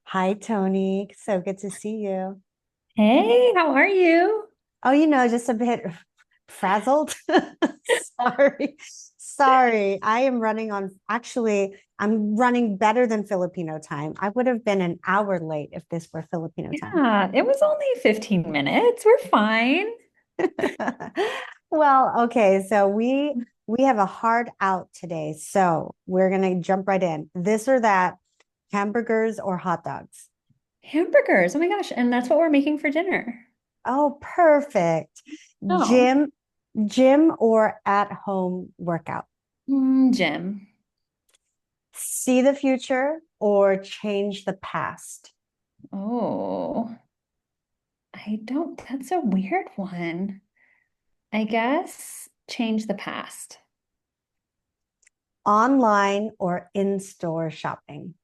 Hi, Tony. So good to see you. Hey, how are you? Oh, just a bit frazzled. Sorry. Sorry. I'm running better than Filipino time. I would have been an hour late if this were Filipino time. Yeah, it was only 15 minutes. We're fine. Well, okay, so we have a hard out today. So we're gonna jump right in. This or that, hamburgers or hot dogs. Hamburgers. Oh my gosh. And that's what we're making for dinner. Oh, perfect. Oh, Gym, gym or at home workout. Jim. See the future or change the past. Oh, that's a weird one. I guess change the past. Online or in-store shopping.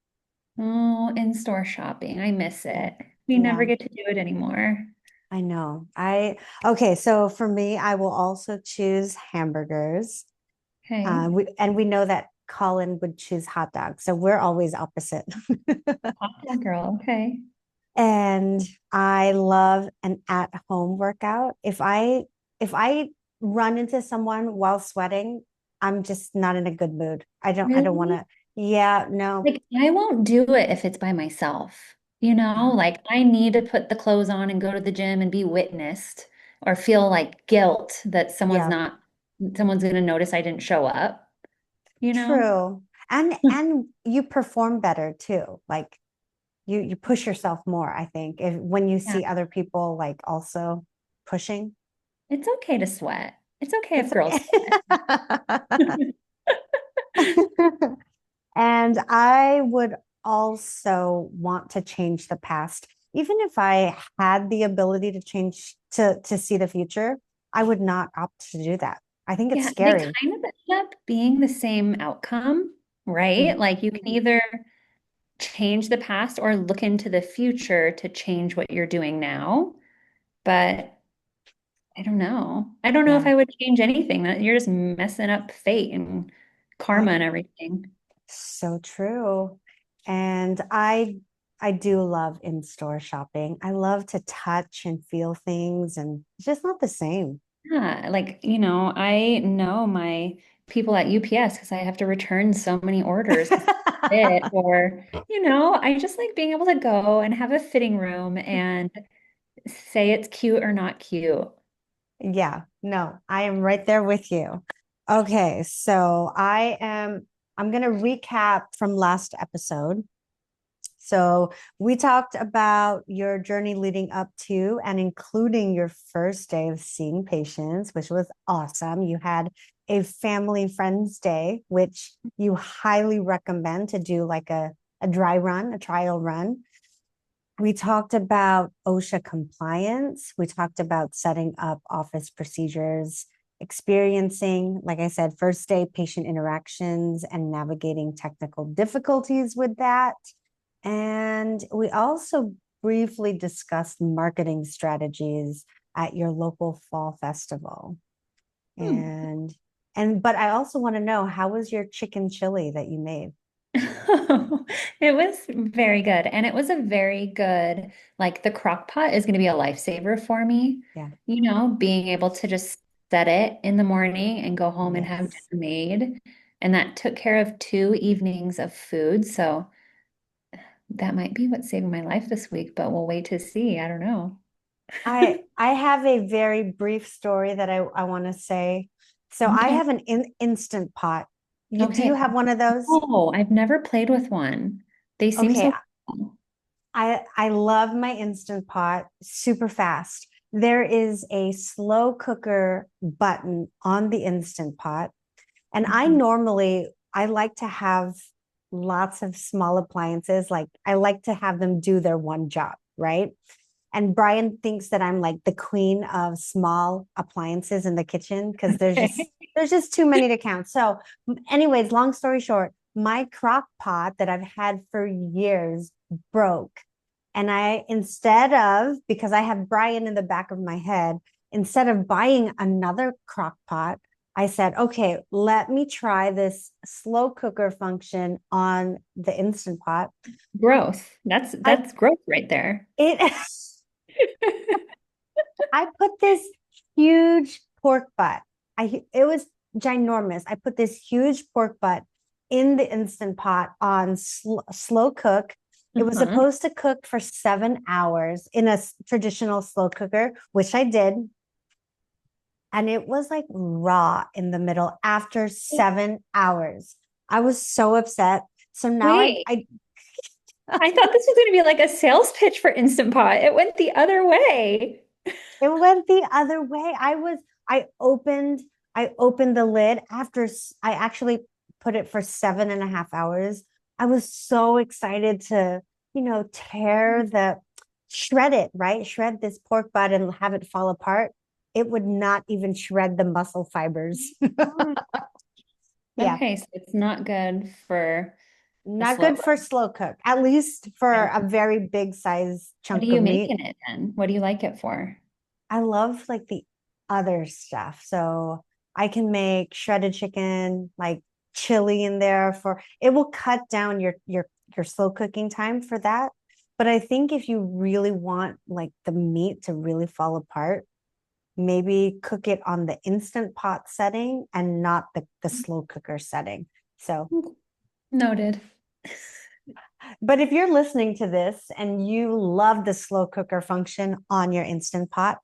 Oh, in-store shopping. I miss it. We never Yeah, get to do it anymore. I know. Okay, so for me, I will also choose hamburgers. Okay. We know that Colin would choose hot dogs, so we're always opposite. Hot dog girl. Okay. And I love an at-home workout. If I run into someone while sweating, I'm just not in a good mood. I don't want Really? to. Yeah, no. Like, I won't do it if it's by myself. Yeah. Like I need to put the clothes on and go to the gym and be witnessed or feel like guilt that Yeah, someone's going to notice I didn't show up, you know? true. And you perform better too. Like you push yourself more, I think, if when you Yeah. see other people like also pushing. It's okay to sweat. It's okay if It's girls okay. sweat. And I would also want to change the past. Even if I had the ability to change to see the future, I would not opt to do that. I think it's Yeah, they scary. kind of end up being the same outcome, right? Mhm. Like you can either change the past or look into the future to change what you're doing now. But I don't know. I don't know if Yeah. I would change anything. That you're just messing up fate and I karma and everything. so true. And I do love in-store shopping. I love to touch and feel things and it's just not the same. Yeah, I know my people at UPS because I have to return so many orders because it or I just like being able to go and have a fitting room and say it's cute or not cute. Yeah, no, I am right there with you. Okay, so I'm going to recap from last episode. So we talked about your journey leading up to and including your first day of seeing patients, which was awesome. You had a family friends day, which you highly recommend to do like a dry run, a trial run. We talked about OSHA compliance. We talked about setting up office procedures, experiencing, like I said, first day patient interactions and navigating technical difficulties with that. And we also briefly discussed marketing strategies at your local fall festival. Hmm. And but I also want to know, how was your chicken chili that you made? It was very good. And it was a very good, like the crock pot is going to be a lifesaver for me. Yeah. Being able to just set it in the morning and go home and have Yes. dinner made. And that took care of 2 evenings of food. So that might be what's saving my life this week, but we'll wait to see. I don't know. I have a very brief story that I want to say. So I Okay. have an instant pot. Do Okay. you have one of those? Oh, I've never played with one. They seem Okay, so cool. I love my instant pot, super fast. There is a slow cooker button on the instant pot, and Mhm. I like to have lots of small appliances. Like I like to have them do their one job, right? And Brian thinks that I'm like the queen of small appliances in the kitchen because Okay. there's just too many to count. So, anyways, long story short, my crock pot that I've had for years broke. And I, instead of, because I have Brian in the back of my head, instead of buying another crock pot, I said, okay, let me try this slow cooker function on the Instant Pot. Growth. I That's growth right there. it I put this huge pork butt. It was ginormous. I put this huge pork butt in the Instant Pot on slow cook. It was Uh-huh. supposed to cook for 7 hours in a traditional slow cooker, which I did. And it was like raw in the middle after 7 hours. I was so upset. So now Wait, I I thought this was going to be like a sales pitch for Instant Pot. It went the other way. it went the other way. I opened I opened the lid after I actually put it for 7.5 hours. I was so excited to, tear shred it, right? Shred this pork butt and have it fall apart. It would not even shred the muscle fibers. Oh, Yeah. okay, so it's not good for a Not slow good for cook. slow cook, at least for Okay. a very big size What do chunk of you make meat. in it then? What do you like it for? I love like the other stuff. So I can make shredded chicken, like chili in there for it will cut down your slow cooking time for that. But I think if you really want like the meat to really fall apart, maybe cook it on the instant pot setting and not the slow cooker setting. So Noted. but if you're listening to this and you love the slow cooker function on your Instant Pot,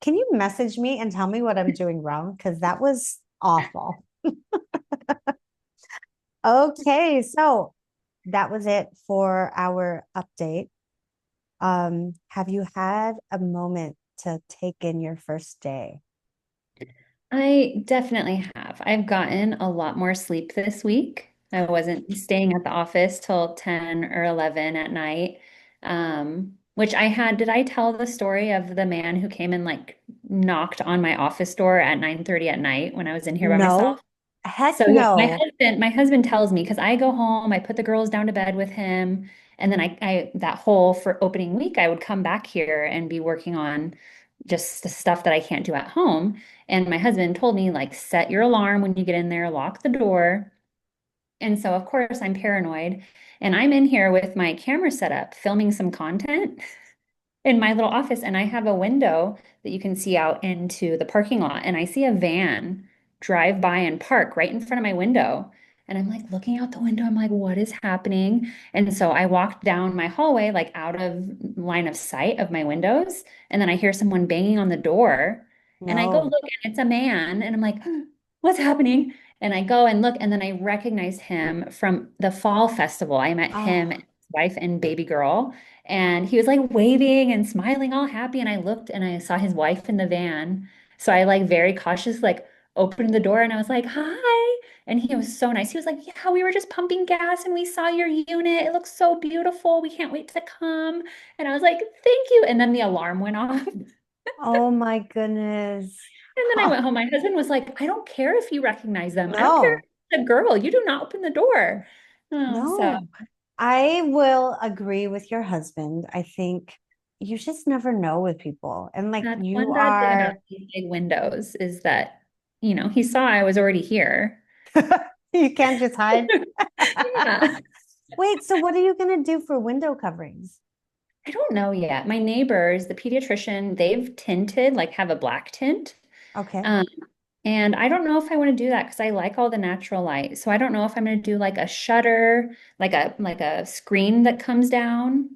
can you message me and tell me what I'm doing wrong? Because that was awful. Okay, so that was it for our update. Have you had a moment to take in your first day? I definitely have. I've gotten a lot more sleep this week. I wasn't staying at the office till 10 or 11 at night. Which I had, did I tell the story of the man who came and like knocked on my office door at 9:30 at night when I was in here by No, myself? heck So yeah, no. my husband tells me because I go home, I put the girls down to bed with him, and then I that whole for opening week, I would come back here and be working on just the stuff that I can't do at home. And my husband told me like set your alarm when you get in there, lock the door. And so of course I'm paranoid, and I'm in here with my camera set up, filming some content in my little office, and I have a window that you can see out into the parking lot, and I see a van drive by and park right in front of my window. And I'm like looking out the window, I'm like, what is happening? And so I walked down my hallway, like out of line of sight of my windows, and then I hear someone banging on the door, and I go No. look, and it's a man, and I'm like, what's happening? And I go and look, and then I recognize him from the fall festival. I met him, Oh, his wife, and baby girl. And he was like waving and smiling, all happy. And I looked and I saw his wife in the van. So I like very cautious, like opened the door and I was like, hi. And he was so nice. He was like, yeah, we were just pumping gas and we saw your unit. It looks so beautiful. We can't wait to come. And I was like, thank you. And then the alarm went off. oh my goodness. And then I went home. My husband was like, I don't care if you recognize them. I don't care if No, it's a girl. You do not open the door. So no. I will agree with your husband. I think you just never know with people. And like that's you one bad thing about are, these big windows is that, he saw I was already here. you can't just hide. Yeah. Wait, so what are you going to do for window coverings? I don't know yet. My neighbors, the pediatrician, they've tinted, like have a black tint. Okay. Um, and I don't know if I want to do that because I like all the natural light. So I don't know if I'm going to do like a shutter, like a screen that comes down.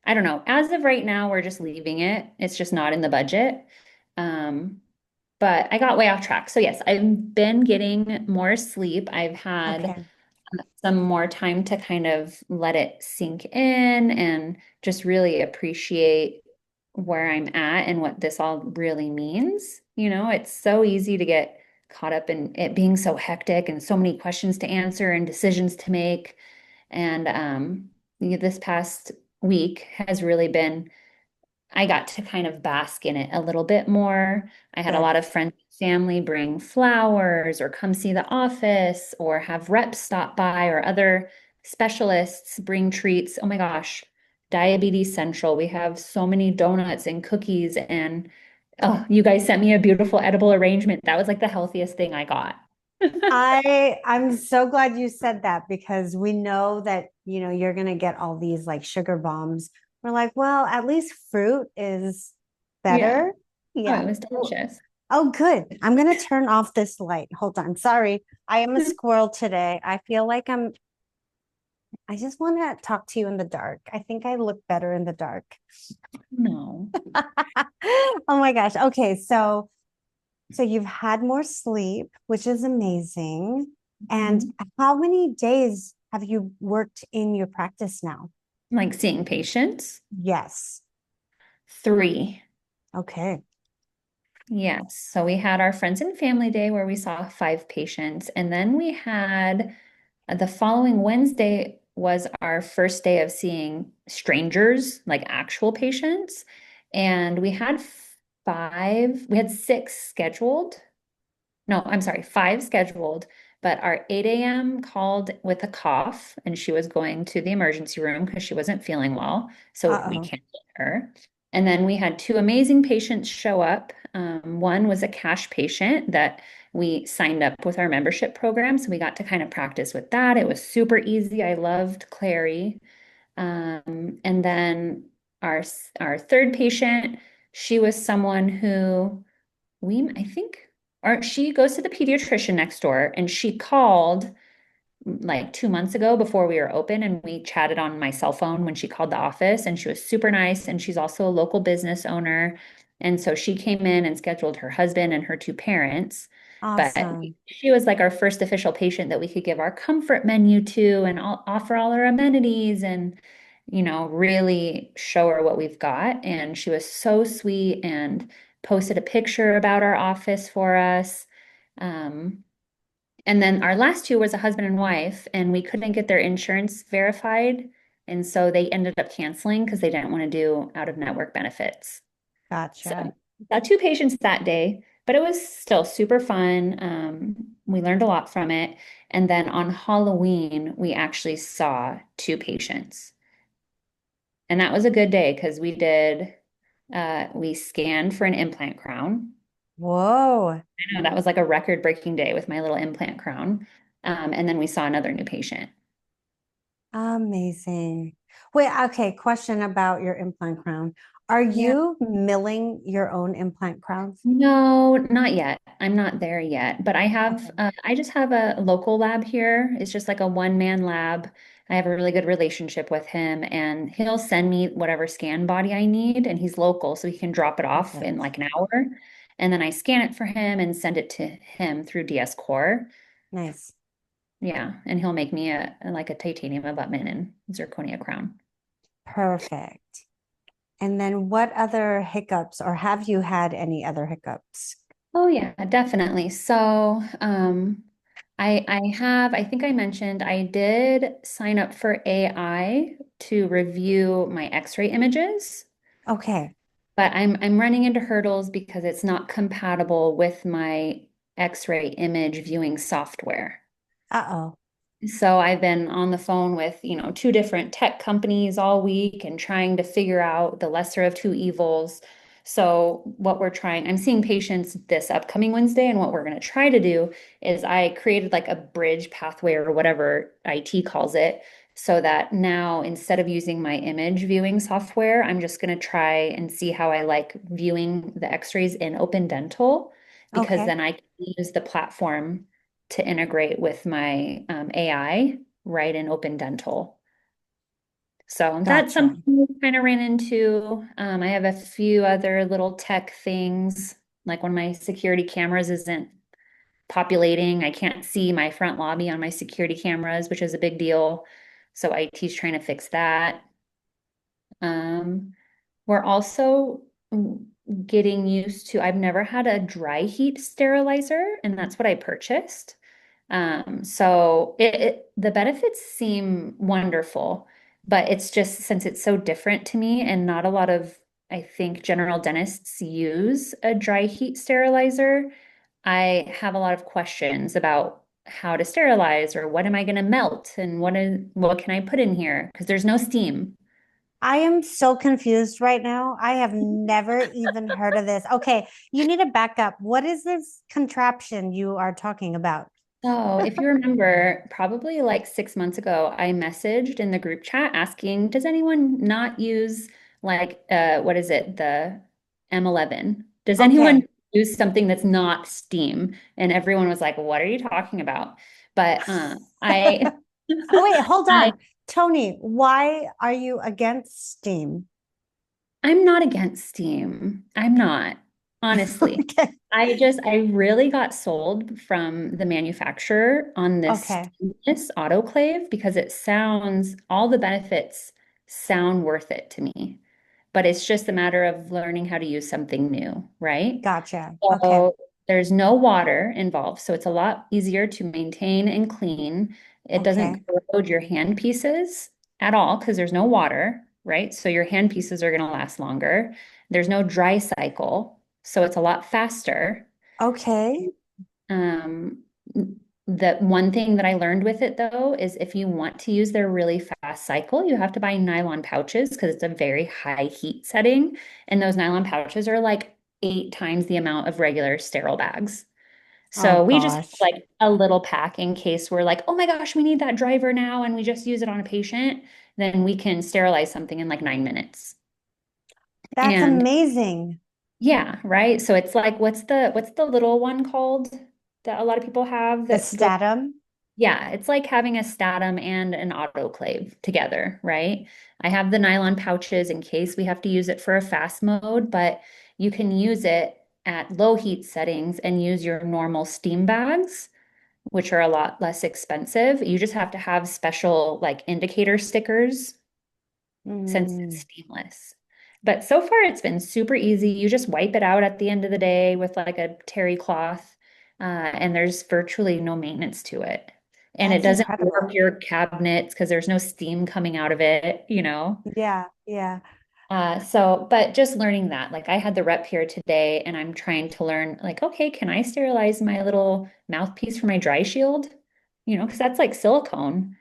I don't know. As of right now, we're just leaving it. It's just not in the budget. Um, but I got way off track. So yes, I've been getting more sleep. I've had Okay. some more time to kind of let it sink in and just really appreciate where I'm at and what this all really means. It's so easy to get caught up in it being so hectic and so many questions to answer and decisions to make. And this past week has really been I got to kind of bask in it a little bit more. I had a Good. lot of friends and family bring flowers or come see the office or have reps stop by or other specialists bring treats. Oh my gosh, Diabetes Central. We have so many donuts and cookies and Oh, you guys sent me a beautiful edible arrangement. That was like the healthiest thing I got. I'm so glad you said that because we know that, you're going to get all these like sugar bombs. We're like, well, at least fruit is Yeah. better. Oh, it Yeah. was Oh, delicious. oh, good. I'm going to turn off this light. Hold on. Sorry. I am a squirrel today. I feel like I just want to talk to you in the dark. I think I look better in the dark. No. Oh my gosh. Okay. So you've had more sleep, which is amazing. And Mhm. how many days have you worked in your practice now? Like seeing patients. Yes. 3. Okay. Yes. So we had our friends and family day where we saw 5 patients. And then we had the following Wednesday was our first day of seeing strangers, like actual patients. And we had 6 scheduled. No, I'm sorry, 5 scheduled, but our 8 a.m. called with a cough, and she was going to the emergency room because she wasn't feeling well. So we Uh-oh. canceled her. And then we had 2 amazing patients show up. One was a cash patient that we signed up with our membership program. So we got to kind of practice with that. It was super easy. I loved Clary. And then our our third patient, she was someone who I think, or she goes to the pediatrician next door and she called like 2 months ago before we were open and we chatted on my cell phone when she called the office and she was super nice and she's also a local business owner. And so she came in and scheduled her husband and her 2 parents. But Awesome. she was like our first official patient that we could give our comfort menu to and offer all our amenities and, really show her what we've got. And she was so sweet and posted a picture about our office for us. Um, and then our last 2 was a husband and wife, and we couldn't get their insurance verified. And so they ended up canceling because they didn't want to do out of network benefits. So Gotcha. got 2 patients that day, but it was still super fun. We learned a lot from it. And then on Halloween, we actually saw 2 patients. And that was a good day because we scanned for an implant crown. Whoa. I know that was like a record-breaking day with my little implant crown. And then we saw another new patient. Amazing. Wait, okay, question about your implant crown. Are Yeah. you milling your own implant crowns? No, not yet. I'm not there yet, but Okay. I just have a local lab here. It's just like a one-man lab. I have a really good relationship with him, and he'll send me whatever scan body I need, and he's local, so he can drop it off in Perfect. like an hour. And then I scan it for him and send it to him through DS Core. Nice. Yeah, and he'll make me like a titanium abutment and zirconia crown. Perfect. And then what other hiccups, or have you had any other hiccups? Oh yeah, definitely. So, I think I mentioned I did sign up for AI to review my X-ray images, Okay. but I'm running into hurdles because it's not compatible with my X-ray image viewing software. Uh-oh. So I've been on the phone with, 2 different tech companies all week and trying to figure out the lesser of 2 evils. So I'm seeing patients this upcoming Wednesday, and what we're going to try to do is I created like a bridge pathway or whatever IT calls it, so that now instead of using my image viewing software, I'm just going to try and see how I like viewing the x-rays in Open Dental, because Okay. then I can use the platform to integrate with my AI right in Open Dental. So that's Gotcha. something we kind of ran into. I have a few other little tech things, like when my security cameras isn't populating, I can't see my front lobby on my security cameras, which is a big deal. So IT's trying to fix that. Um, we're also getting used to, I've never had a dry heat sterilizer, and that's what I purchased. So the benefits seem wonderful, but it's just since it's so different to me and not a lot of, I think, general dentists use a dry heat sterilizer, I have a lot of questions about how to sterilize or what am I going to melt and what can I put in here? Because there's no steam. I am so confused right now. I have never even heard of this. Okay, you need to back up. What is this contraption you are talking about? So, if you remember, probably like 6 months ago, I messaged in the group chat asking, does anyone not use like what is it, the M11? Does anyone Okay. use something that's not Steam? And everyone was like, what are you talking about? But Oh, wait, hold I on. Toni, why are you against Steam? I'm not against Steam. I'm not, honestly. Okay. I really got sold from the manufacturer on this Okay. steamless autoclave because all the benefits sound worth it to me. But it's just a matter of learning how to use something new, right? Gotcha. Okay. So there's no water involved, so it's a lot easier to maintain and clean. It doesn't Okay. corrode your hand pieces at all because there's no water, right? So your hand pieces are going to last longer. There's no dry cycle, so it's a lot faster. Okay. Um, the one thing that I learned with it though is if you want to use their really fast cycle, you have to buy nylon pouches because it's a very high heat setting. And those nylon pouches are like 8 times the amount of regular sterile bags. Oh So we just have gosh. like a little pack in case we're like, oh my gosh, we need that driver now, and we just use it on a patient. Then we can sterilize something in like 9 minutes. That's And amazing. yeah, right. So it's like, what's the little one called that a lot of people have The that goes. Statum. Yeah, it's like having a Statum and an autoclave together, right? I have the nylon pouches in case we have to use it for a fast mode, but you can use it at low heat settings and use your normal steam bags, which are a lot less expensive. You just have to have special like indicator stickers since it's Mm. steamless. But so far, it's been super easy. You just wipe it out at the end of the day with like a terry cloth, and there's virtually no maintenance to it. And it That's doesn't warp incredible. your cabinets because there's no steam coming out of it. Yeah, yeah. But just learning that, like I had the rep here today, and I'm trying to learn, like, okay, can I sterilize my little mouthpiece for my dry shield? Because that's like silicone.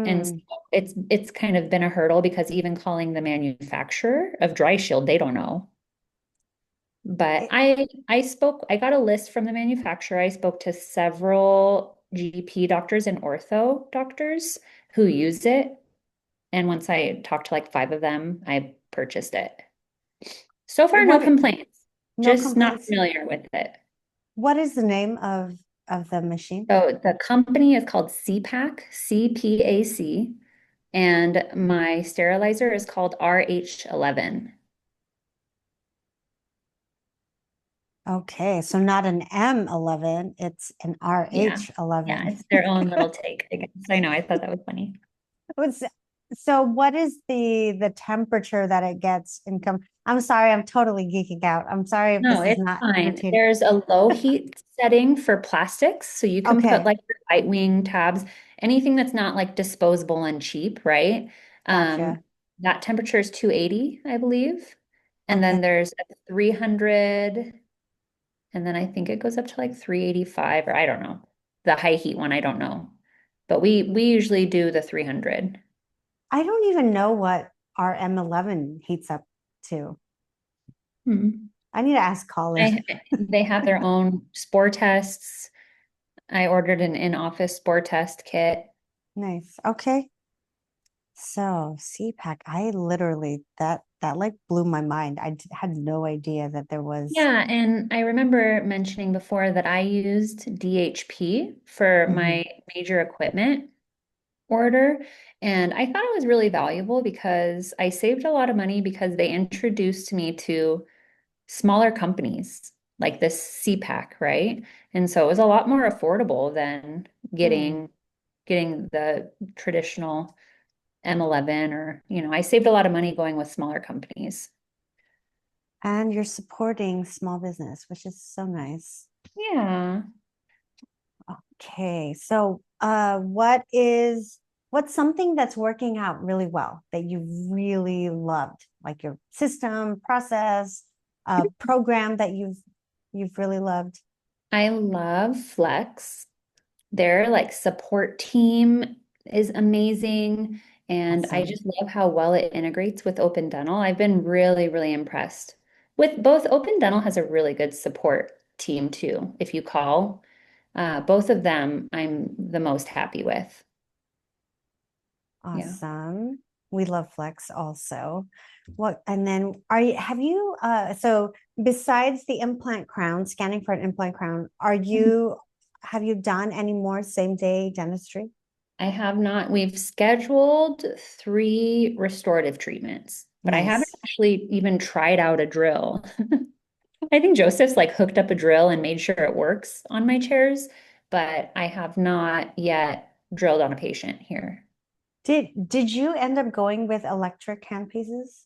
And so Hmm. it's kind of been a hurdle because even calling the manufacturer of dry shield, they don't know. But It, I got a list from the manufacturer. I spoke to several GP doctors and ortho doctors who use it. And once I talked to like 5 of them, I purchased it. So far, no what complaints, no just not complaints. familiar with it. What is the name of the machine? So the company is called CPAC, CPAC, and my sterilizer is called RH11. Okay, so not an M11, it's an Yeah. Yeah, RH11. it's their own little take, I guess. I know, I thought that was funny. What's so what is the temperature that it gets in I'm sorry, I'm totally geeking out. I'm sorry if No, this is it's not fine. routine. There's a low heat setting for plastics, so you can put Okay, like your Whitening tabs, anything that's not like disposable and cheap, right? Um, gotcha. that temperature is 280, I believe. And Okay. then there's a 300, and then I think it goes up to like 385, or I don't know. The high heat one, I don't know. But we usually do the 300. I don't even know what our M11 heats up to. Hmm. I need to ask Colin. They have their own spore tests. I ordered an in-office spore test kit. Nice. Okay. So CPAC, I literally that like blew my mind. Had no idea that there was. Yeah, and I remember mentioning before that I used DHP for Mhm. my major equipment order, and I thought it was really valuable because I saved a lot of money because they introduced me to smaller companies like this CPAC, right? And so it was a lot more affordable than Hmm. getting the traditional M11 or I saved a lot of money going with smaller companies. And you're supporting small business, which is so nice. Yeah. Okay. So, what's something that's working out really well that you really loved, like your system, process, program that you've really loved? I love Flex. Their like support team is amazing. And I Awesome. just love how well it integrates with Open Dental. I've been really, really impressed with both. Open Dental has a really good support team too. If you call, both of them, I'm the most happy with. Yeah. Awesome. We love Flex also. What, and then have you, so besides the implant crown, scanning for an implant crown, have you done any more same day dentistry? I have not. We've scheduled 3 restorative treatments, but I haven't Nice. actually even tried out a drill. I think Joseph's like hooked up a drill and made sure it works on my chairs, but I have not yet drilled on a patient here. Did you end up going with electric handpieces?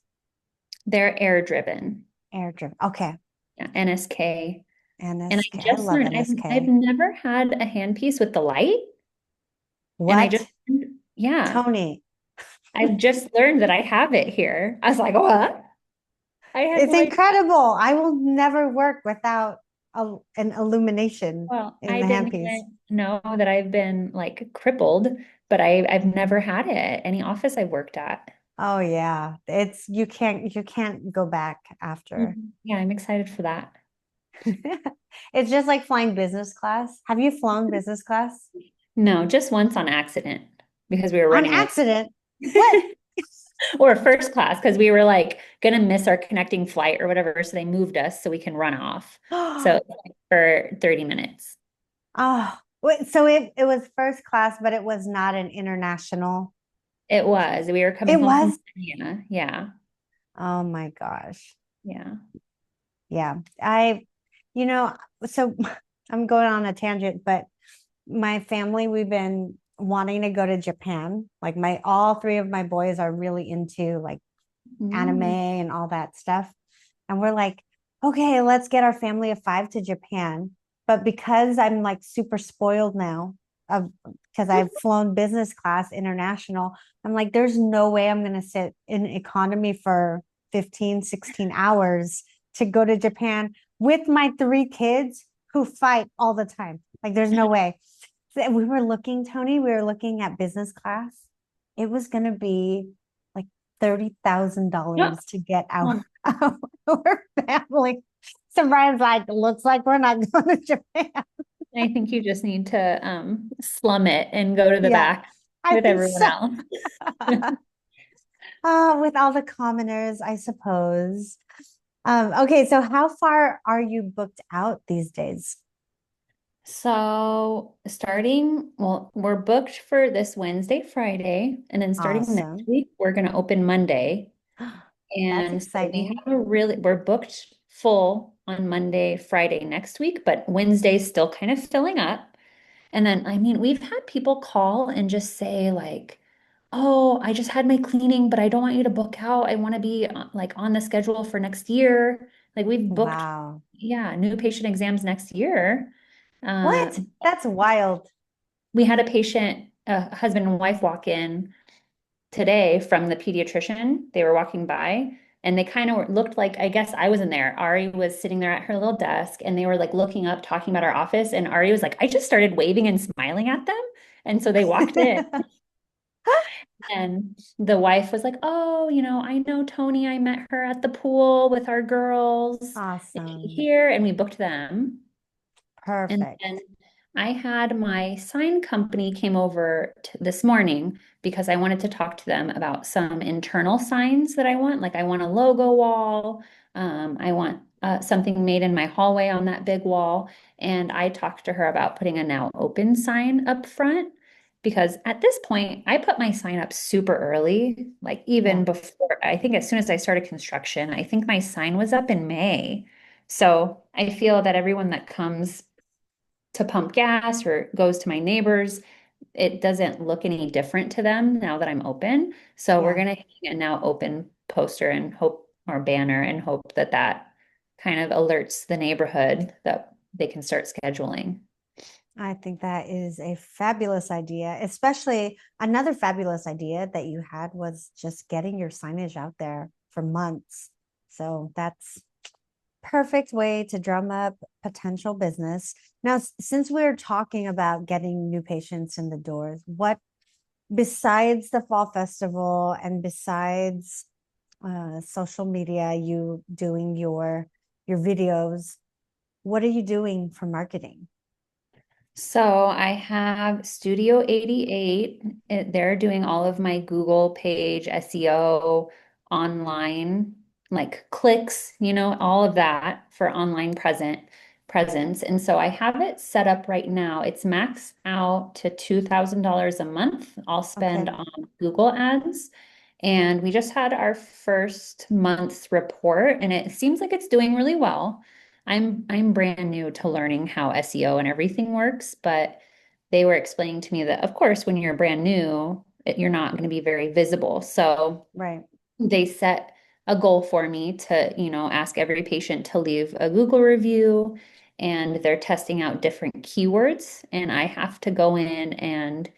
They're air driven. Air driven. Okay. Yeah, NSK. And I NSK. I just love learned I've NSK. never had a handpiece with the light. And I just, What? yeah, Toni, I've just learned that I have it here. I was like, what? I had it's no idea. incredible. I will never work without an illumination Well, in I the didn't handpiece. even know that I've been like crippled, but I've never had it any office I've worked at. Oh yeah. It's you can't go back after. Mhm. Yeah, I'm excited for that. It's just like flying business class. Have you flown business class? No, just once on accident because we were On running late. accident? What? Or first class because we were like gonna miss our connecting flight or whatever, so they moved us so we can run off. So for 30 minutes. Oh, wait, so it was first class, but it was not an international. It was. We were coming It home from was. Kenya. Yeah. Oh my gosh. Yeah. Yeah. You know, so I'm going on a tangent, but my family, we've been wanting to go to Japan. Like all three of my boys are really into like anime Mm. and all that stuff. And we're like, okay, let's get our family of five to Japan. But because I'm like super spoiled now, because I've flown business class international, I'm like, there's no way I'm going to sit in economy for 15, 16 hours to go to Japan with my three kids who fight all the time. Like, there's no way. So we were looking, Toni, we were looking at business class. It was going to be like $30,000 to get Oh, our family. So Brian's like, looks like we're not going to Japan. I think you just need to slum it and go to the Yeah, back I with think everyone so. else. With all the commoners, I suppose. Okay, so how far are you booked out these days? So well, we're booked for this Wednesday, Friday, and then starting next Awesome. week, we're going to open Monday. That's And so exciting. we're booked full on Monday, Friday next week, but Wednesday's still kind of filling up. And then, I mean, we've had people call and just say, like, oh, I just had my cleaning, but I don't want you to book out. I want to be like on the schedule for next year. Like, we've booked, Wow. yeah, new patient exams next year. Uh, What? That's wild. we had a patient, a husband and wife walk in today from the pediatrician. They were walking by and they kind of looked like, I guess I was in there. Ari was sitting there at her little desk and they were like looking up, talking about our office. And Ari was like, I just started waving and smiling at them. And so they walked in and the wife was like, oh, I know Toni. I met her at the pool with our girls. Is she Awesome. here? And we booked them. And then Perfect. I had my sign company came over this morning because I wanted to talk to them about some internal signs that I want. Like I want a logo wall. I want something made in my hallway on that big wall. And I talked to her about putting a now open sign up front because at this point, I put my sign up super early, like even Yeah. before, I think as soon as I started construction, I think my sign was up in May. So I feel that everyone that comes to pump gas or goes to my neighbors, it doesn't look any different to them now that I'm open. So we're Yeah. going to hang a now open poster and hope or banner and hope that that kind of alerts the neighborhood that they can start scheduling. I think that is a fabulous idea, especially another fabulous idea that you had was just getting your signage out there for months. So that's perfect way to drum up potential business. Now, since we're talking about getting new patients in the doors, besides the fall festival and besides social media, you doing your videos, what are you doing for marketing? So I have Studio 88. They're doing all of my Google page SEO, online, like clicks, all of that for online presence. And so I have it set up right now. It's maxed out to $2,000 a month. I'll spend Okay, on Google ads. And we just had our first month's report, and it seems like it's doing really well. I'm brand new to learning how SEO and everything works, but they were explaining to me that, of course, when you're brand new, you're not going to be very visible. So right. they set a goal for me to, ask every patient to leave a Google review, and they're testing out different keywords, and I have to go in and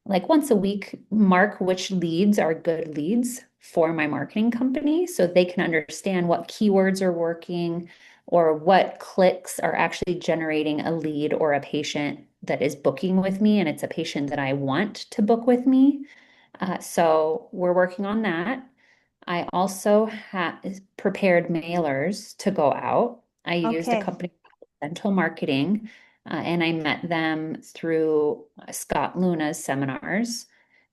like once a week, mark which leads are good leads for my marketing company so they can understand what keywords are working or what clicks are actually generating a lead or a patient that is booking with me. And it's a patient that I want to book with me. So we're working on that. I also have prepared mailers to go out. I used a Okay. company called Dental Marketing, and I met them through Scott Luna's seminars.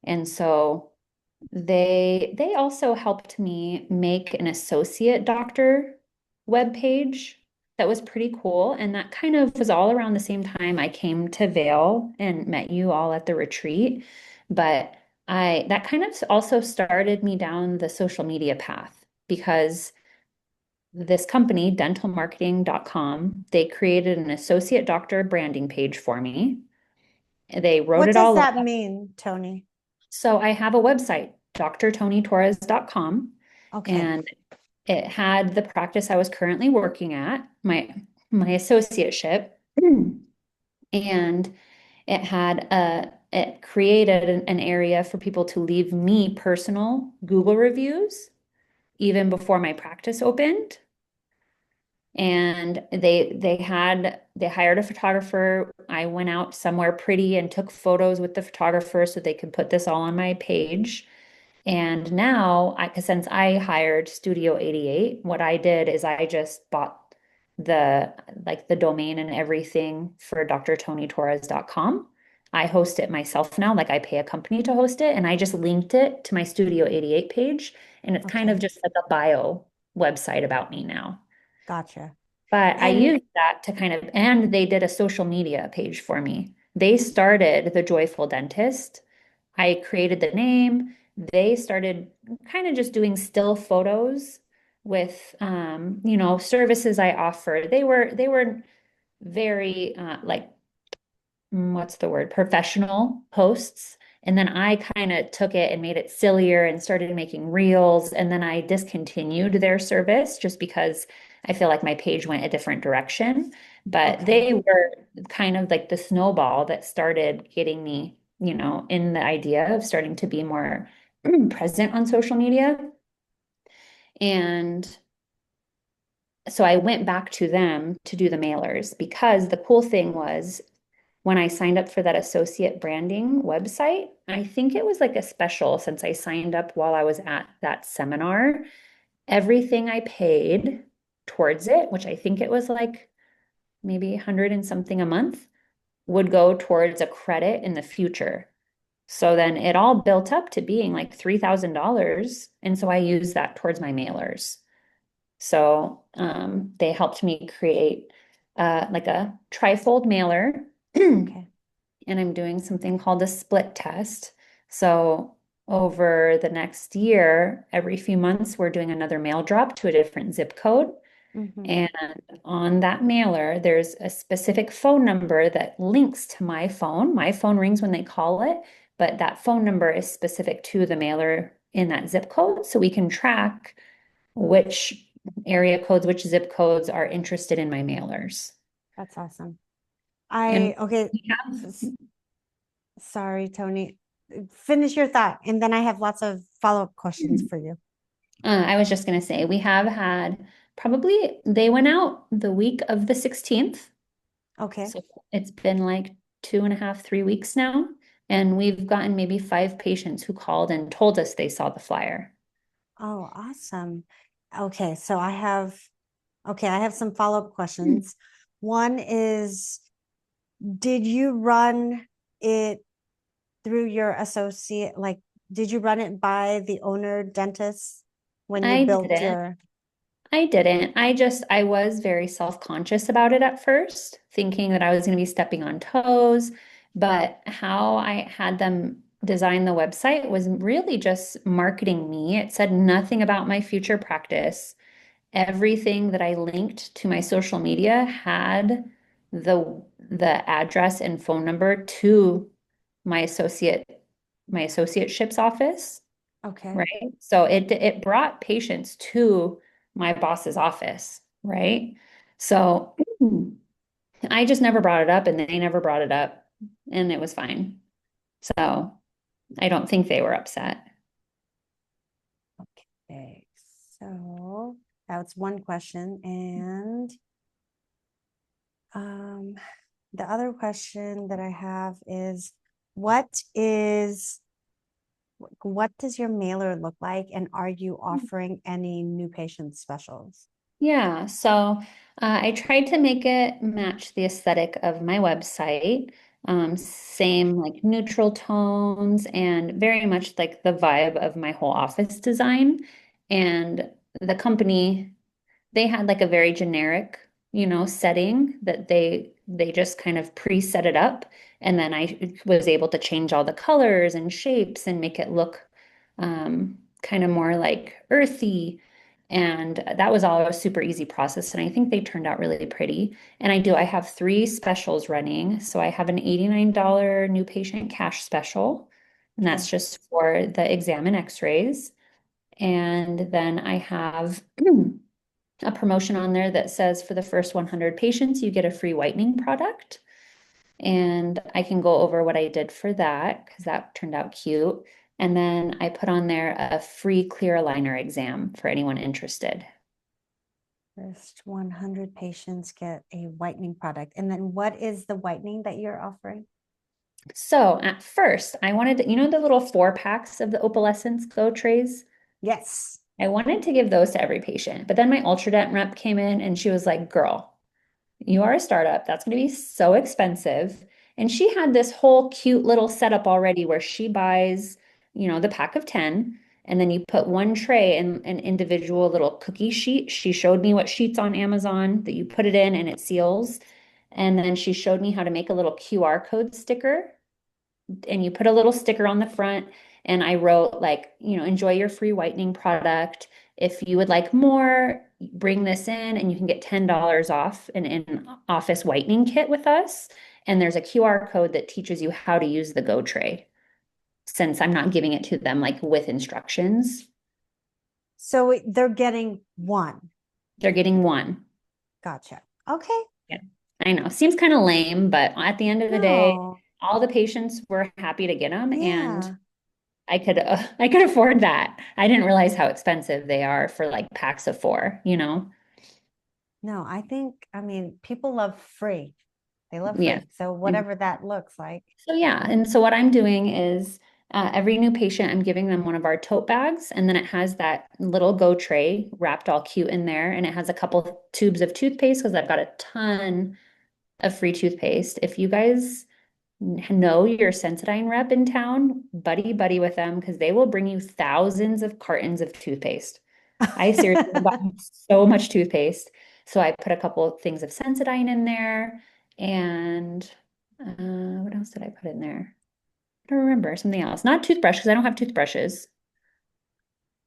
And so they also helped me make an associate doctor webpage that was pretty cool. And that kind of was all around the same time I came to Vail and met you all at the retreat. But I that kind of also started me down the social media path because this company, dentalmarketing.com, they created an associate doctor branding page for me. They wrote What it does all that up. mean, Toni? So I have a website, drtonitorres.com, Okay. and it had the practice I was currently working at, my associateship, and it created an area for people to leave me personal Google reviews even before my practice opened. And they hired a photographer. I went out somewhere pretty and took photos with the photographer so they could put this all on my page. And now, since I hired Studio 88, what I did is I just bought the the domain and everything for drtonitorres.com. I host it myself now, like I pay a company to host it, and I just linked it to my Studio 88 page, and it's kind of Okay. just like a bio website about me now. Gotcha. But I And used that to kind of, and they did a social media page for me. They started the Joyful Dentist. I created the name. They started kind of just doing still photos with, services I offered. They were very what's the word, professional posts. And then I kind of took it and made it sillier and started making reels. And then I discontinued their service just because I feel like my page went a different direction. But okay. they were kind of like the snowball that started getting me, in the idea of starting to be more present on social media. And so I went back to them to do the mailers because the cool thing was when I signed up for that associate branding website, I think it was like a special since I signed up while I was at that seminar. Everything I paid towards it, which I think it was like maybe 100 and something a month, would go towards a credit in the future. So then it all built up to being like $3,000. And so I used that towards my mailers. So they helped me create like a trifold mailer. Okay. And I'm doing something called a split test. So over the next year, every few months, we're doing another mail drop to a different zip code. Hmm. And on that mailer, there's a specific phone number that links to my phone. My phone rings when they call it, but that phone number is specific to the mailer in that zip code. So we can track which area codes, which zip codes are interested in my mailers. That's awesome. And Okay. we have Sorry, Toni. Finish your thought, and then I have lots of follow-up questions for you. I was just going to say, we have had probably, they went out the week of the 16th. Okay. So it's been like 2.5, 3 weeks now. And we've gotten maybe 5 patients who called and told us they saw the flyer. Oh, awesome. Okay, so I have some follow-up questions. One is, did you run it through your associate? Like, did you run it by the owner dentist when you I built didn't. your? I didn't. I was very self-conscious about it at first, thinking that I was going to be stepping on toes. But how I had them design the website was really just marketing me. It said nothing about my future practice. Everything that I linked to my social media had the address and phone number to my associateship's office. Okay. Right. So it brought patients to my boss's office, right? So I just never brought it up and they never brought it up and it was fine. So I don't think they were upset. Okay. So that's one question. And um, the other question that I have is, what is what does your mailer look like? And are you offering any new patient specials? Yeah, so I tried to make it match the aesthetic of my website. Same like neutral tones and very much like the vibe of my whole office design. And the company, they had like a very generic, setting that they just kind of pre-set it up. And then I was able to change all the colors and shapes and make it look kind of more like earthy. And that was all a super easy process. And I think they turned out really pretty. And I have 3 specials running. So I have an $89 new patient cash special, and Okay. that's just for the exam and x-rays. And then I have a promotion on there that says for the first 100 patients, you get a free whitening product. And I can go over what I did for that because that turned out cute. And then I put on there a free clear aligner exam for anyone interested. First 100 patients get a whitening product. And then what is the whitening that you're offering? So at first, I wanted to, the little 4 packs of the opalescence Go trays? Yes. I wanted to give those to every patient. But then my Ultradent rep came in and she was like, girl, you are a startup. That's going to be so expensive. And she had this whole cute little setup already where she buys, the pack of 10, and then you put one tray in an individual little cookie sheet. She showed me what sheets on Amazon that you put it in and it seals. And then she showed me how to make a little QR code sticker and you put a little sticker on the front. And I wrote, like, enjoy your free whitening product. If you would like more, bring this in and you can get $10 off an in-office whitening kit with us. And there's a QR code that teaches you how to use the Go Tray since I'm not giving it to them like with instructions. So they're getting one. They're getting one. Gotcha. Okay. Yeah, I know. Seems kind of lame, but at the end of the day, No. all the patients were happy to get them, and Yeah. I could afford that. I didn't realize how expensive they are for like packs of 4. No, I mean, people love free. They love Yeah. free. So And whatever that looks like. so yeah, and so what I'm doing is every new patient, I'm giving them one of our tote bags, and then it has that little Go tray wrapped all cute in there, and it has a couple tubes of toothpaste because I've got a ton of free toothpaste. If you guys know your Sensodyne rep in town, buddy buddy with them because they will bring you thousands of cartons of toothpaste. I seriously bought so much toothpaste. So I put a couple of things of Sensodyne in there. And what else did I put in there? I don't remember. Something else. Not toothbrush because I don't have toothbrushes.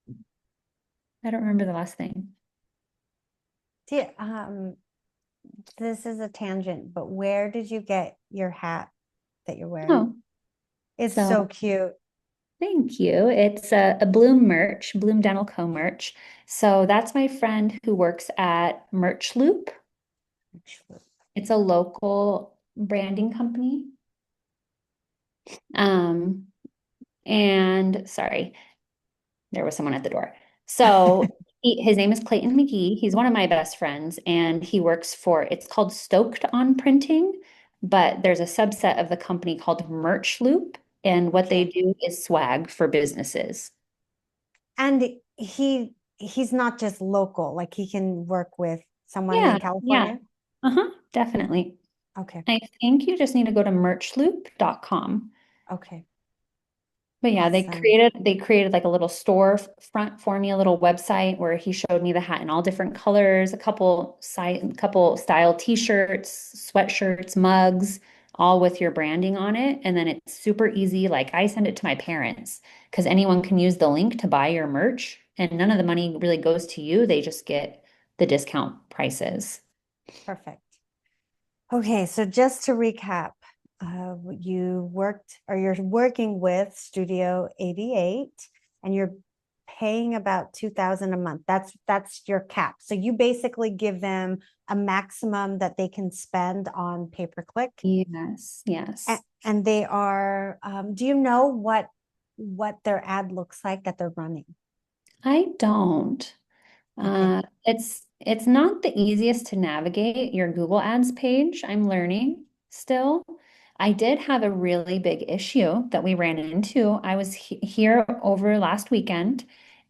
I don't remember the last thing. See, this is a tangent, but where did you get your hat that you're wearing? Oh, It's so so cute. thank you. It's a Bloom merch, Bloom Dental Co. merch. So that's my friend who works at Merch Loop. It's a local branding company. Um, and sorry, there was someone at the door. So his name is Clayton McGee. He's one of my best friends, and he works for, it's called Stoked on Printing, but there's a subset of the company called Merch Loop. And what they Okay. do is swag for businesses. And he's not just local, like he can work with someone in Yeah, yeah. California. Uh-huh, definitely. Okay. I think you just need to go to merchloop.com. Okay. But yeah, Awesome. they created like a little store front for me, a little website where he showed me the hat in all different colors, couple style t-shirts, sweatshirts, mugs, all with your branding on it. And then it's super easy. Like I send it to my parents because anyone can use the link to buy your merch and none of the money really goes to you. They just get the discount prices. Perfect. Okay, so just to recap, you're working with Studio 88 and you're paying about 2000 a month. That's your cap. So you basically give them a maximum that they can spend on pay-per-click. Yes, And, yes. and they are, do you know what their ad looks like that they're running? I don't. Okay. It's not the easiest to navigate your Google Ads page. I'm learning still. I did have a really big issue that we ran into. I was here over last weekend,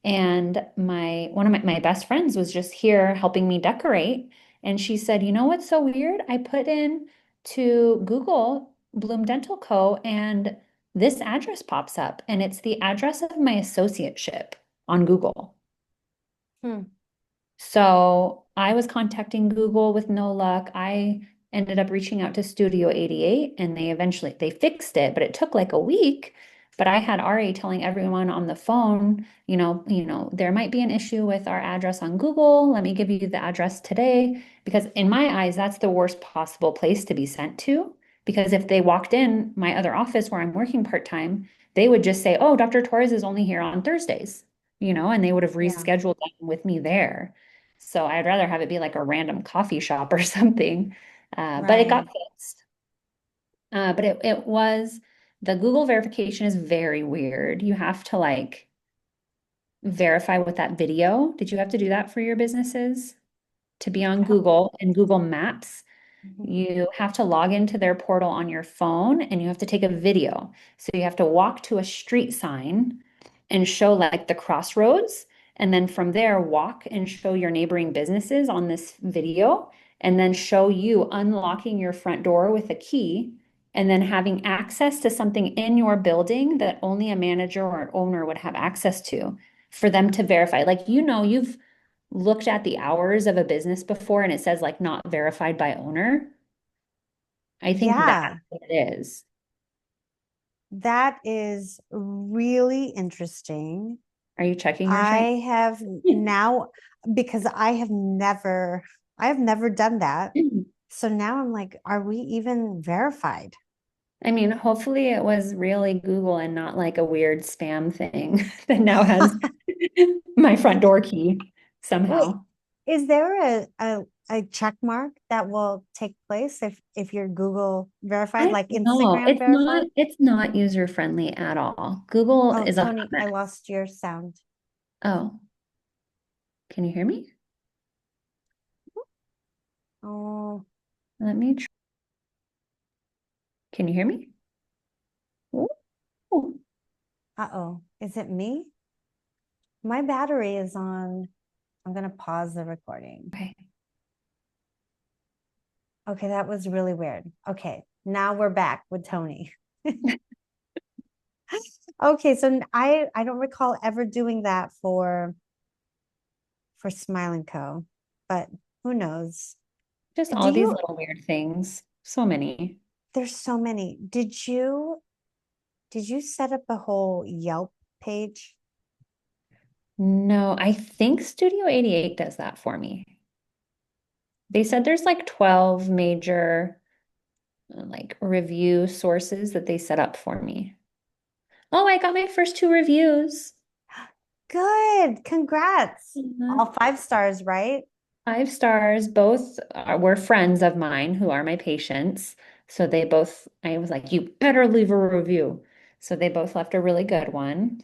and my one of my best friends was just here helping me decorate. And she said, "You know what's so weird? I put in to Google Bloom Dental Co. and this address pops up, and it's the address of my associateship on Google." Hmm. So I was contacting Google with no luck. I ended up reaching out to Studio 88 and they fixed it, but it took like a week. But I had RA telling everyone on the phone, there might be an issue with our address on Google. Let me give you the address today. Because in my eyes, that's the worst possible place to be sent to. Because if they walked in my other office where I'm working part-time, they would just say, oh, Dr. Torres is only here on Thursdays, and they would have Yeah, rescheduled them with me there. So I'd rather have it be like a random coffee shop or something. But it got right. fixed. But it was the Google verification is very weird. You have to like verify with that video. Did you have to do that for your businesses to be on Oh, Google and Google Maps? mhm. You have to log into their portal on your phone and you have to take a video. So you have to walk to a street sign and show like the crossroads. And then from there, walk and show your neighboring businesses on this video. And then show you unlocking your front door with a key. And then having access to something in your building that only a manager or an owner would have access to for them to verify. Like, you've looked at the hours of a business before and it says like not verified by owner. I think that's Yeah, what it is. that is really interesting. Are you checking yours right I have now because I have never done that. now? So now I'm like, are we even verified? I mean, hopefully it was really Google and not like a weird spam thing that now has my front door key Wait, somehow. is there a check mark that will take place if you're Google verified, I like don't know. Instagram verified? It's not user friendly at all. Google Oh, is a hot Toni, I mess. lost your sound. Oh, can you hear me? Oh, Let me try. Can you hear me? Ooh. uh-oh. Is it me? My battery is on. I'm gonna pause the recording. Okay. Okay, that was really weird. Okay, now we're back with Toni. Okay, so I don't recall ever doing that for Smile and Co. But who knows? Just Do all these you little weird things. So many. there's so many. Did you set up a whole Yelp page? No, I think Studio 88 does that for me. They said there's like 12 major like review sources that they set up for me. Oh, I got my first two reviews. Good. Congrats. Mhm. All 5 stars, right? 5 stars. Both were friends of mine who are my patients. So I was like, you better leave a review. So they both left a really good one.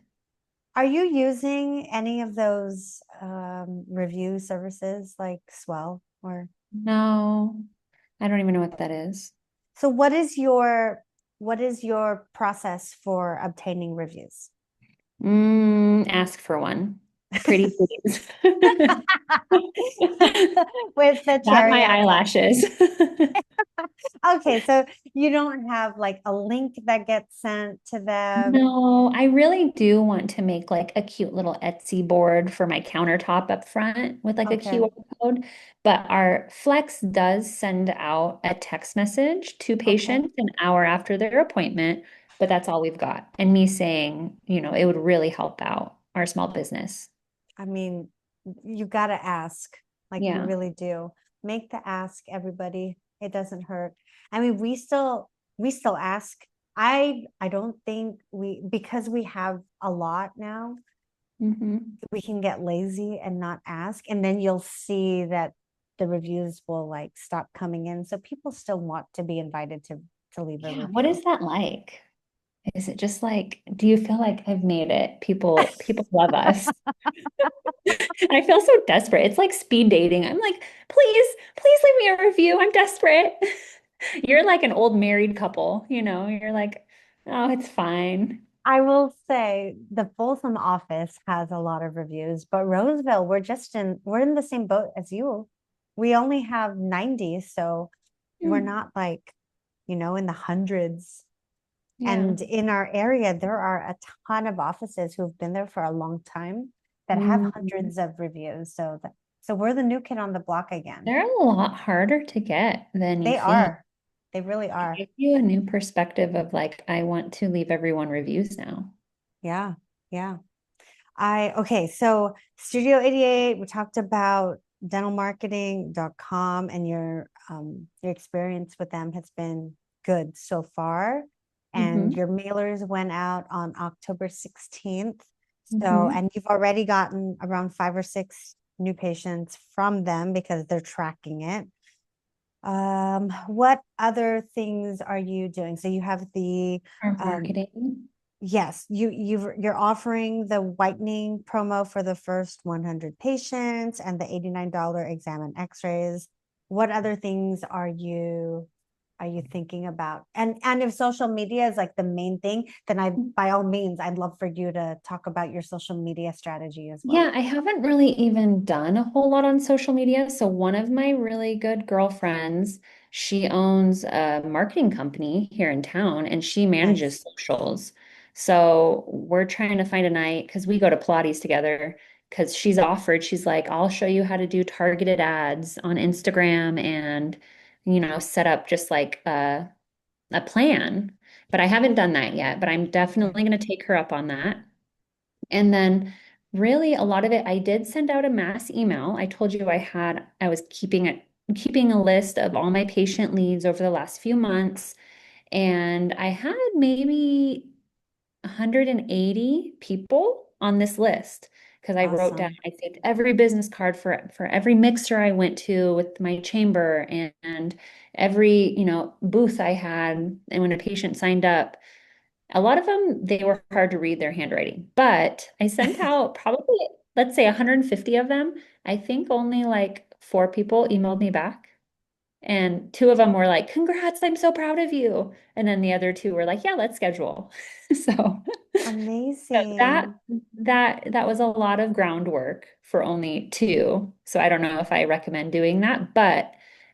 Are you using any of those review services like Swell or No, I don't even know what that is. so what is your what is your process for obtaining reviews? Ask for one. Pretty please. With the Not cherry my on top. eyelashes. Okay, so you don't have like a link that gets sent to them. No, I really do want to make like a cute little Etsy board for my countertop up front with like a Okay, QR code. But our Flex does send out a text message to okay. patients an hour after their appointment, but that's all we've got. And me saying, it would really help out our small business. I mean, you got to ask. Like you Yeah. really do. Make the ask, everybody. It doesn't hurt. I mean, we still ask. I don't think because we have a lot now, Hmm. we can get lazy and not ask, and then you'll see that the reviews will like stop coming in. So people still want to be invited to leave a Yeah. What review. is that like? Is it just like, do you feel like I've made it? People love us. I feel so desperate. It's like speed dating. I'm like, please leave me a review. I'm desperate. You're like an old married couple, you're like, oh, it's fine. I will say the Folsom office has a lot of reviews, but Roseville, we're in the same boat as you. We only have 90, so we're Hmm. not like, in the hundreds. Yeah. And in our area, there are a ton of offices who've been there for a long time that have Mhm. hundreds of reviews. So we're the new kid on the block again. They're a lot harder to get than you They think. are. They really It are. gives you a new perspective of like, I want to leave everyone reviews now. Yeah. Yeah. Okay, so Studio 88, we talked about dentalmarketing.com, and your experience with them has been good so far. And Hmm. your mailers went out on October 16th. So, Hmm. and you've already gotten around 5 or 6 new patients from them because they're tracking it. What other things are you doing? So you have the Our um, marketing. yes, you're offering the whitening promo for the first 100 patients and the $89 exam and x-rays. What other things are you thinking about? And if social media is like the main thing, then by all means I'd love for you to talk about your social media strategy as well. Yeah, I haven't really even done a whole lot on social media. So one of my really good girlfriends, she owns a marketing company here in town and she manages Nice. socials. So we're trying to find a night because we go to Pilates together because she's like, I'll show you how to do targeted ads on Instagram and, set up just like a plan. But I haven't done that yet, but I'm Okay. definitely going to take her up on that. And then really a lot of it, I did send out a mass email. I told you I was keeping a list of all my patient leads over the last few months. And I had maybe 180 people on this list because I wrote down, Awesome. I saved every business card for every mixer I went to with my chamber and every, booth I had. And when a patient signed up, a lot of them, they were hard to read their handwriting, but I sent out probably, let's say 150 of them. I think only like 4 people emailed me back. And 2 of them were like, congrats, I'm so proud of you. And then the other 2 were like, yeah, let's schedule. So that Amazing. that was a lot of groundwork for only 2. So I don't know if I recommend doing that, but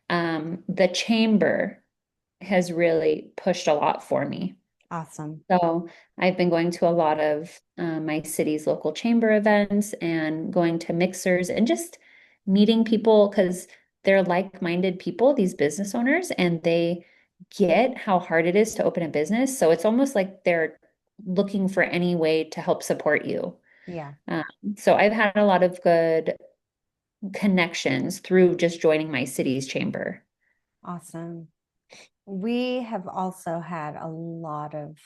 the chamber has really pushed a lot for me. Awesome. So I've been going to a lot of my city's local chamber events and going to mixers and just meeting people because they're like-minded people, these business owners, and they get how hard it is to open a business. So it's almost like they're looking for any way to help support you. Yeah. Um, so I've had a lot of good connections through just joining my city's chamber. Awesome. We have also had a lot of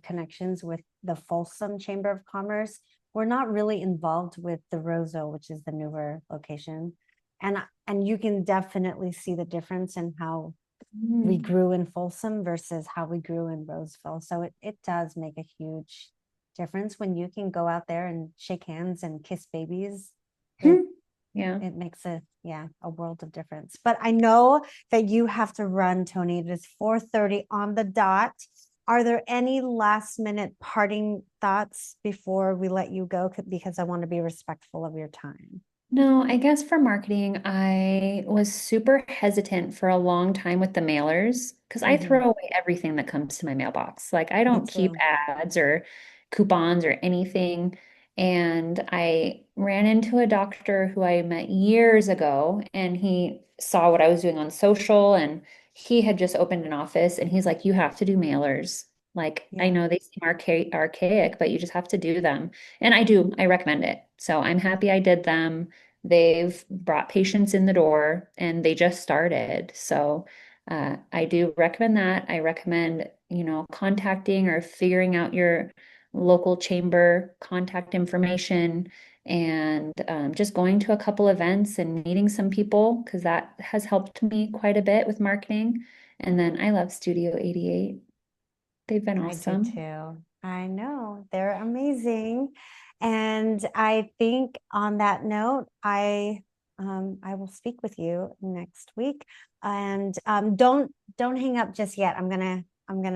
connections with the Folsom Chamber of Commerce. We're not really involved with the Roseau, which is the newer location. And you can definitely see the difference in how we Mm. grew in Folsom versus how we grew in Roseville. So it does make a huge difference when you can go out there and shake hands and kiss babies. It, Yeah. It makes a world of difference. But I know that you have to run, Toni. It is 4:30 on the dot. Are there any last minute parting thoughts before we let you go? Because I want to be respectful of your time. No, I guess for marketing, I was super hesitant for a long time with the mailers because I throw Mhm. away everything that comes to my mailbox. Like I Me don't keep too. ads or coupons or anything. And I ran into a doctor who I met years ago, and he saw what I was doing on social, and he had just opened an office, and he's like, "You have to do mailers. Like I Yeah. know they seem archaic, but you just have to do them." And I do. I recommend it. So I'm happy I did them. They've brought patients in the door and they just started. So I do recommend that. I recommend, contacting or figuring out your local chamber contact information and just going to a couple events and meeting some people because that has helped me quite a bit with marketing. And then I love Studio 88. They've been I do awesome. too. I know they're amazing. And I think on that note, I will speak with you next week. And don't hang up just yet. I'm gonna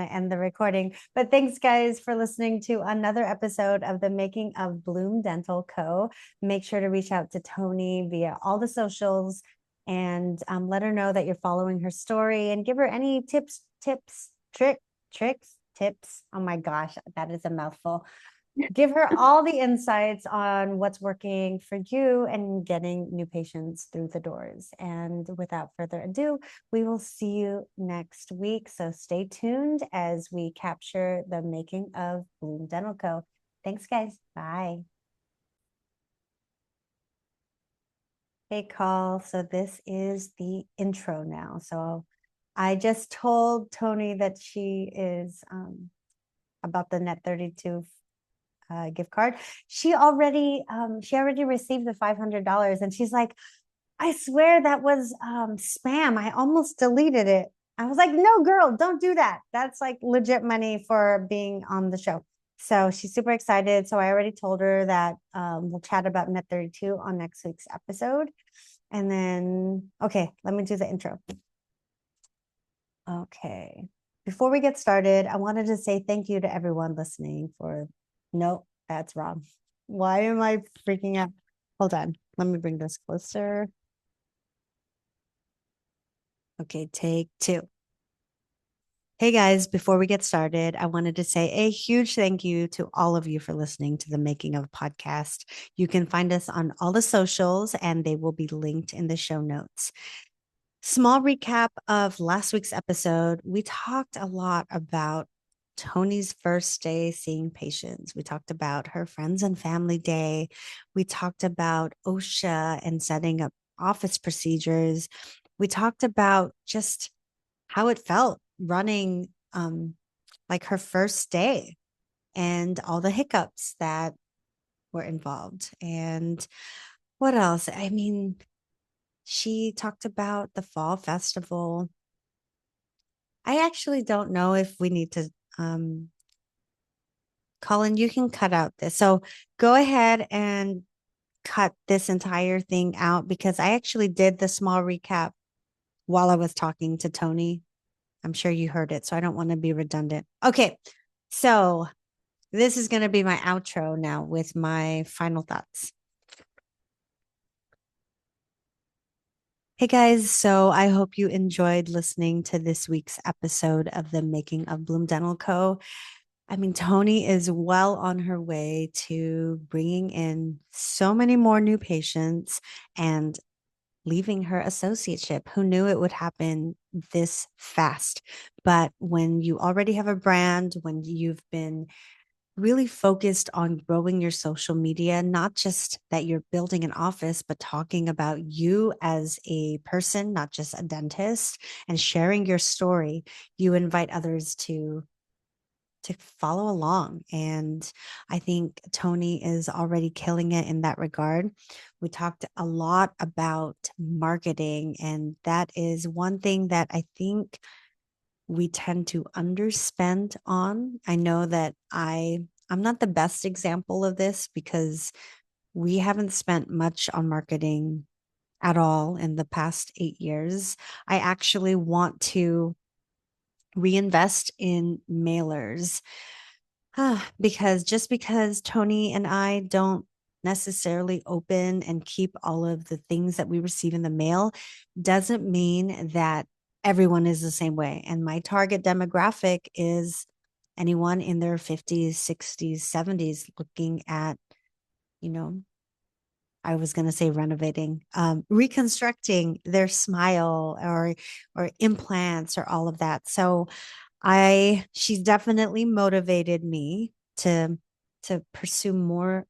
end the recording. But thanks guys for listening to another episode of the Making of Bloom Dental Co. Make sure to reach out to Toni via all the socials and let her know that you're following her story and give her any tricks, tips. Oh my gosh, that is a mouthful. Give her all the insights on what's working for you and getting new patients through the doors. And without further ado, we will see you next week. So stay tuned as we capture the making of Bloom Dental Co. Thanks, guys. Bye. Hey, call. So this is the intro now. So I just told Toni that she is about the Net 32 gift card. She already received the $500, and she's like, I swear that was spam. I almost deleted it. I was like, no, girl, don't do that. That's like legit money for being on the show. So she's super excited. So I already told her that we'll chat about Net 32 on next week's episode. And then, okay, let me do the intro. Okay. Before we get started, I wanted to say thank you to everyone listening for, nope, that's wrong. Why am I freaking out? Hold on. Let me bring this closer. Okay, take two. Hey guys, before we get started, I wanted to say a huge thank you to all of you for listening to the Making of Podcast. You can find us on all the socials and they will be linked in the show notes. Small recap of last week's episode. We talked a lot about Toni's first day seeing patients. We talked about her friends and family day. We talked about OSHA and setting up office procedures. We talked about just how it felt running like her first day and all the hiccups that were involved. And what else? I mean, she talked about the fall festival. I actually don't know if we need to, Colin, you can cut out this. So go ahead and cut this entire thing out because I actually did the small recap while I was talking to Toni. I'm sure you heard it, so I don't want to be redundant. Okay, so this is going to be my outro now with my final thoughts. Hey guys, so I hope you enjoyed listening to this week's episode of the Making of Bloom Dental Co. I mean, Toni is well on her way to bringing in so many more new patients and leaving her associateship. Who knew it would happen this fast? But when you already have a brand, when you've been really focused on growing your social media, not just that you're building an office, but talking about you as a person, not just a dentist, and sharing your story, you invite others to follow along. And I think Toni is already killing it in that regard. We talked a lot about marketing, and that is one thing that I think we tend to underspend on. I know that I'm not the best example of this because we haven't spent much on marketing at all in the past 8 years. I actually want to reinvest in mailers. Because just because Toni and I don't necessarily open and keep all of the things that we receive in the mail doesn't mean that everyone is the same way. And my target demographic is anyone in their 50s, 60s, 70s looking at, you know, I was going to say renovating, reconstructing their smile or implants or all of that. So she's definitely motivated me to pursue more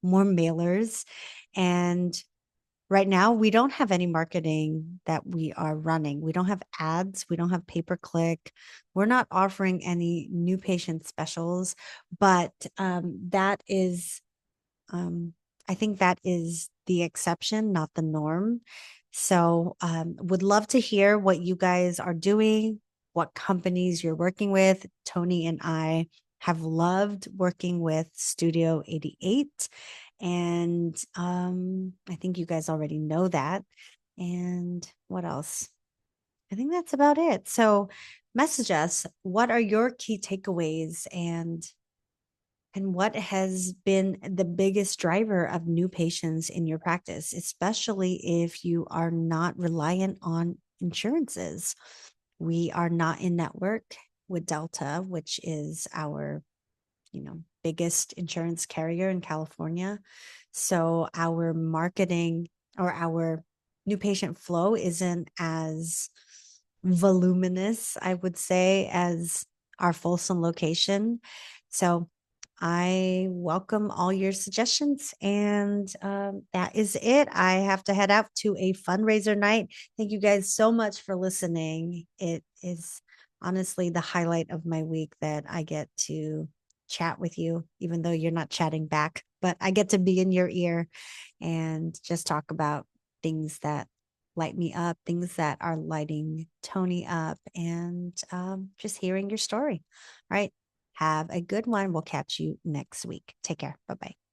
mailers. And right now we don't have any marketing that we are running. We don't have ads, we don't have pay per click. We're not offering any new patient specials, but that is I think that is the exception, not the norm. So, would love to hear what you guys are doing, what companies you're working with. Toni and I have loved working with Studio 88. And I think you guys already know that. And what else? I think that's about it. So, message us. What are your key takeaways and what has been the biggest driver of new patients in your practice, especially if you are not reliant on insurances? We are not in network with Delta, which is our, biggest insurance carrier in California. So our marketing or our new patient flow isn't as voluminous, I would say, as our Folsom location. So I welcome all your suggestions. And that is it. I have to head out to a fundraiser night. Thank you guys so much for listening. It is honestly the highlight of my week that I get to chat with you, even though you're not chatting back, but I get to be in your ear and just talk about things that light me up, things that are lighting Toni up, and just hearing your story. All right. Have a good one. We'll catch you next week. Take care. Bye bye.